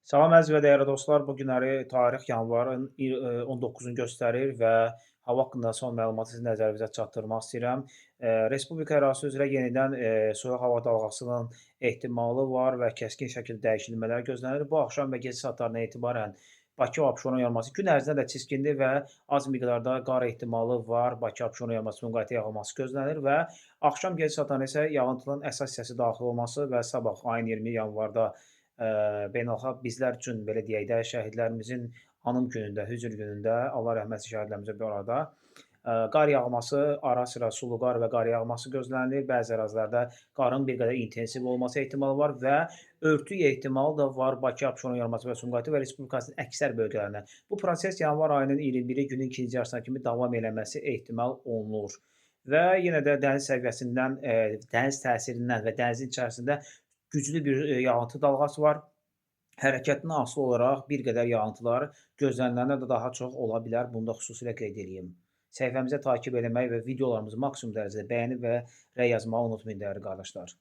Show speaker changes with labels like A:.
A: Salam əziz və dəyərli dostlar, bu günləri tarix yanvarın 19-unu göstərir və hava haqqında son məlumatı sizin nəzərinizə çatdırmaq istəyirəm. Respublika ərazisi üzrə yenidən soyuq hava dalğasının ehtimalı var və kəskin şəkildə dəyişilmələr gözlənilir. Bu axşam və gecə saatlarından etibarən Bakı və Abşeron yarımadası gün ərzində də çiskinli və az miqdarda qar ehtimalı var. Bakı Abşeron yarımadasının müğayət yağılması gözlənilir və axşam gecə saatlarında isə yağıntının əsas hissəsi daxil olması və sabah ayın 20 yanvarda beynəlxalq bizlər üçün belə deyək də, şəhidlərimizin anım günündə, hüzür günündə, Allah rəhmət etsin şəhidlərimizə bu arada, qar yağması, ara-sıra sulu qar və qar yağması gözlənilir. Bəzi ərazilərdə qarın bir qədər intensiv olması ehtimalı var və örtü ehtimalı da var Bakı, Abşeron yarımadası və Sumqayıtı və Respublikasının əksər bölgələrində. Bu proses yanvar ayının 21-i günün ikinci yarısına kimi davam eləməsi ehtimal olunur. Və yenə də dəniz səviyyəsindən, dəniz təsirindən və dənizin içərisində güclü bir yağıntı dalğası var. Hərəkətindən asılı olaraq bir qədər yağıntılar gözləniləndən də daha çox ola bilər. Bunu da xüsusilə qeyd eləyim. Səhifəmizi takib eləməyi və videolarımızı maksimum dərəcədə bəyənib və rəy yazmağı unutmayın dəyərli qardaşlar.